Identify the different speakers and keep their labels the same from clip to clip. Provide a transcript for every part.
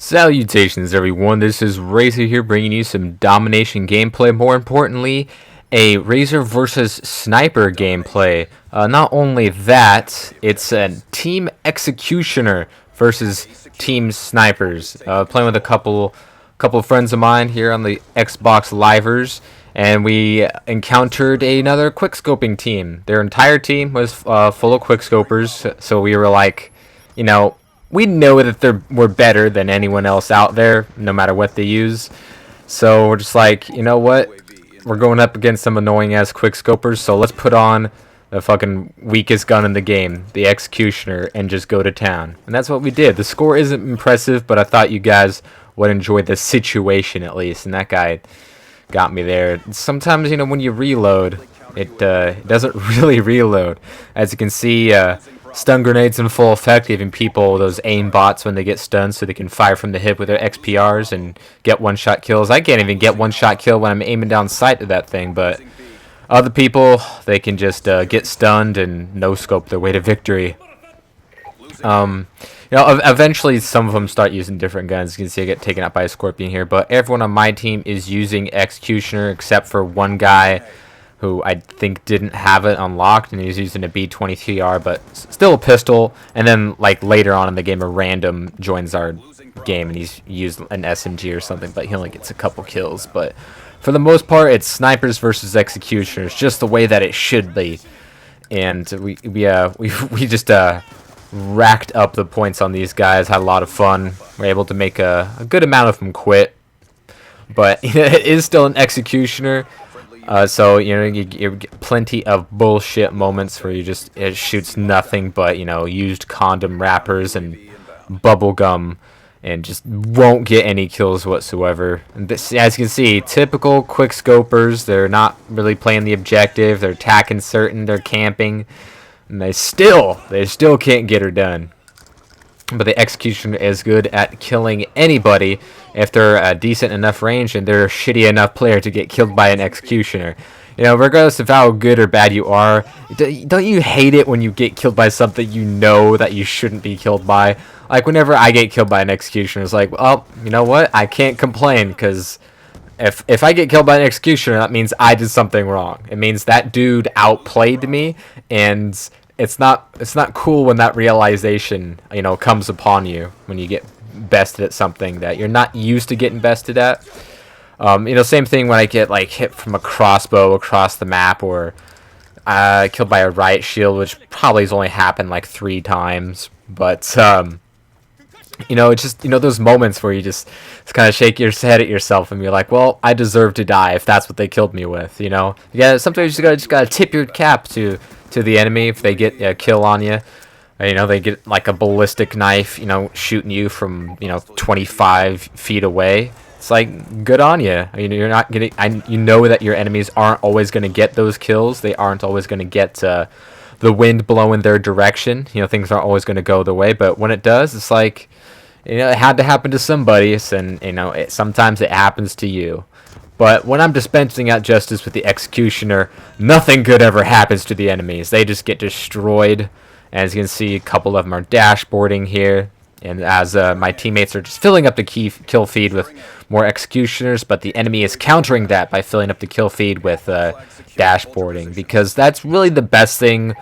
Speaker 1: Salutations everyone, this is Razor here bringing you some domination gameplay, more importantly, a Razor versus Sniper gameplay. Not only that, it's a Team Executioner versus Team Snipers. Playing with a couple of friends of mine here on the Xbox Livers, and we encountered another quickscoping team. Their entire team was full of quickscopers, so we were like, we know that we're better than anyone else out there, no matter what they use. So we're just like, you know what? We're going up against some annoying ass quickscopers, so let's put on the fucking weakest gun in the game, the Executioner, and just go to town. And that's what we did. The score isn't impressive, but I thought you guys would enjoy the situation at least, and that guy got me there. Sometimes, when you reload, it doesn't really reload. As you can see, stun grenades in full effect, giving people those aim bots when they get stunned so they can fire from the hip with their XPRs and get one-shot kills. I can't even get one-shot kill when I'm aiming down sight to that thing, but other people, they can just get stunned and no-scope their way to victory. Eventually some of them start using different guns. You can see I get taken out by a Scorpion here, but everyone on my team is using Executioner except for one guy who I think didn't have it unlocked, and he's using a B-23R, but still a pistol. And then, later on in the game, a random joins our game, and he's used an SMG or something, but he only gets a couple kills. But for the most part, it's snipers versus executioners, just the way that it should be. And we just racked up the points on these guys, had a lot of fun. We're able to make a good amount of them quit, but it is still an executioner. So you get plenty of bullshit moments where it shoots nothing but used condom wrappers and bubble gum, and just won't get any kills whatsoever. And this, as you can see, typical quickscopers. They're not really playing the objective. They're attacking certain. They're camping, and they still can't get her done. But the Executioner is good at killing anybody if they're a decent enough range and they're a shitty enough player to get killed by an Executioner. Regardless of how good or bad you are, don't you hate it when you get killed by something you know that you shouldn't be killed by? Like, whenever I get killed by an Executioner, it's like, well, you know what? I can't complain, because if I get killed by an Executioner, that means I did something wrong. It means that dude outplayed me, and it's not cool when that realization comes upon you when you get bested at something that you're not used to getting bested at. Same thing when I get hit from a crossbow across the map, or killed by a riot shield, which probably has only happened 3 times. But it's just those moments where you just kind of shake your head at yourself and you're like, well, I deserve to die if that's what they killed me with. Yeah, sometimes you just gotta tip your cap to the enemy if they get a kill on you. They get a ballistic knife, shooting you from 25 feet away. It's good on you. You're not getting. You know that your enemies aren't always going to get those kills. They aren't always going to get the wind blowing their direction. Things aren't always going to go their way. But when it does, it's it had to happen to somebody, and sometimes it happens to you. But when I'm dispensing out justice with the Executioner, nothing good ever happens to the enemies. They just get destroyed. As you can see, a couple of them are dashboarding here. And as my teammates are just filling up the kill feed with more Executioners, but the enemy is countering that by filling up the kill feed with dashboarding. Because that's really the best thing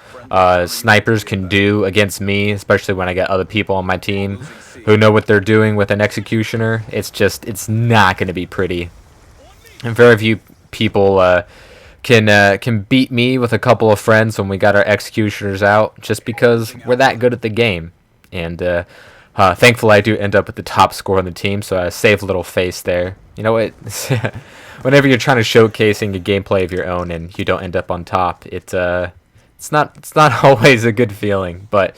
Speaker 1: snipers can do against me, especially when I get other people on my team who know what they're doing with an Executioner. It's not going to be pretty. And very few people can beat me with a couple of friends when we got our Executioners out, just because we're that good at the game. And thankfully I do end up with the top score on the team, so I save a little face there. Whenever you're trying to showcasing a gameplay of your own and you don't end up on top, it's not always a good feeling. But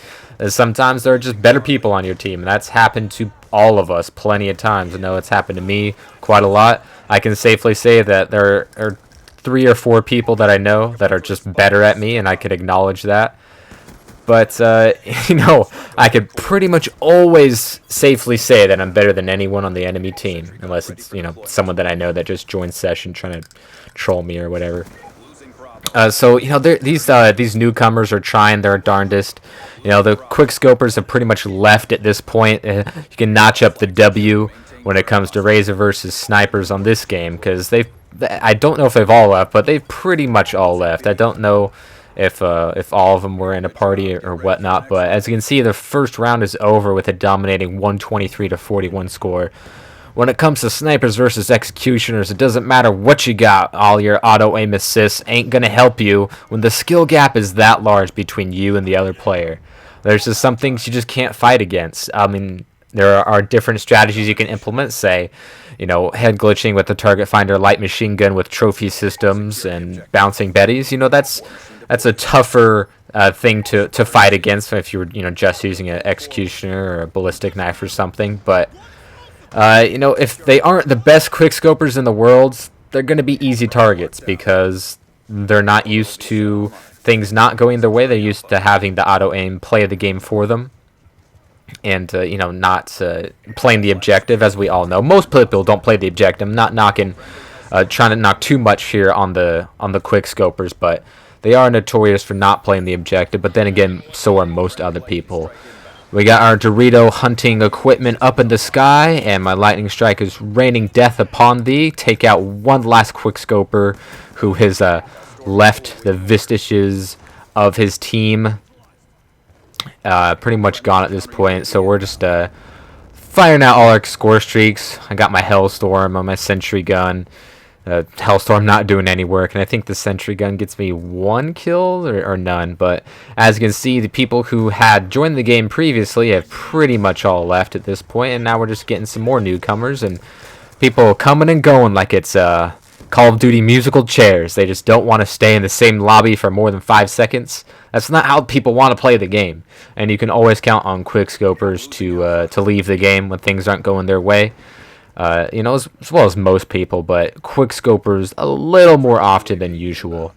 Speaker 1: sometimes there are just better people on your team, and that's happened to all of us plenty of times. I know it's happened to me quite a lot. I can safely say that there are 3 or 4 people that I know that are just better at me, and I can acknowledge that. But, I could pretty much always safely say that I'm better than anyone on the enemy team. Unless it's, someone that I know that just joined session trying to troll me or whatever. So these newcomers are trying their darndest. The Quickscopers have pretty much left at this point. You can notch up the W when it comes to Razor versus Snipers on this game, because I don't know if they've all left, but they've pretty much all left. I don't know if all of them were in a party or whatnot, but as you can see, the first round is over with a dominating 123-41 score. When it comes to Snipers versus Executioners, it doesn't matter what you got. All your auto-aim assists ain't going to help you when the skill gap is that large between you and the other player. There's just some things you just can't fight against. I mean, there are different strategies you can implement, say, head glitching with the target finder, light machine gun with trophy systems, and bouncing betties. That's a tougher thing to fight against if you were just using an Executioner or a ballistic knife or something. But if they aren't the best quickscopers in the world, they're going to be easy targets because they're not used to things not going their way. They're used to having the auto aim play the game for them, and not playing the objective. As we all know, most people don't play the objective. I'm not trying to knock too much here on the quickscopers, but they are notorious for not playing the objective. But then again, so are most other people. We got our Dorito hunting equipment up in the sky, and my lightning strike is raining death upon thee. Take out one last quickscoper who has left the vestiges of his team. Pretty much gone at this point, so we're just firing out all our score streaks. I got my Hellstorm on my sentry gun. Hellstorm not doing any work, and I think the sentry gun gets me 1 kill or none. But as you can see, the people who had joined the game previously have pretty much all left at this point, and now we're just getting some more newcomers and people coming and going like it's Call of Duty musical chairs. They just don't want to stay in the same lobby for more than 5 seconds. That's not how people want to play the game, and you can always count on quickscopers to leave the game when things aren't going their way. As well as most people, but quickscopers a little more often than usual.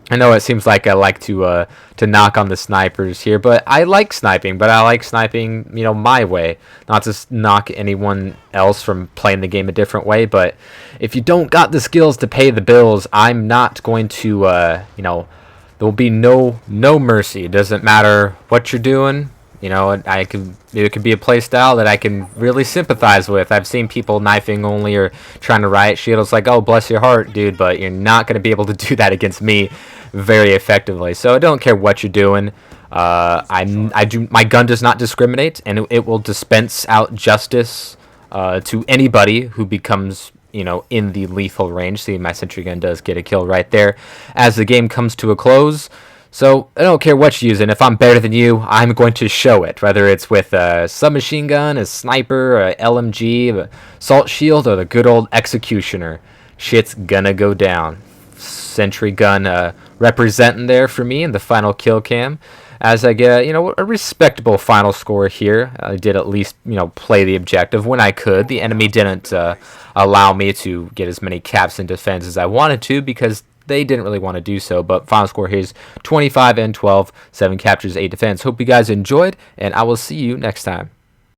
Speaker 1: I know it seems like I like to knock on the snipers here, but I like sniping, but I like sniping, my way. Not to knock anyone else from playing the game a different way, but if you don't got the skills to pay the bills, I'm not going to, there will be no mercy. It doesn't matter what you're doing. It could be a play style that I can really sympathize with. I've seen people knifing only or trying to riot shield. It's like, oh, bless your heart, dude, but you're not going to be able to do that against me very effectively. So I don't care what you're doing. My gun does not discriminate, and it will dispense out justice to anybody who becomes in the lethal range. See, my sentry gun does get a kill right there as the game comes to a close. So I don't care what you're using. If I'm better than you, I'm going to show it. Whether it's with a submachine gun, a sniper, a LMG, a salt shield, or the good old executioner, shit's gonna go down. Sentry gun representing there for me in the final kill cam, as I get a respectable final score here. I did at least play the objective when I could. The enemy didn't allow me to get as many caps and defense as I wanted to because they didn't really want to do so, but final score here is 25 and 12, 7 captures, 8 defense. Hope you guys enjoyed, and I will see you next time.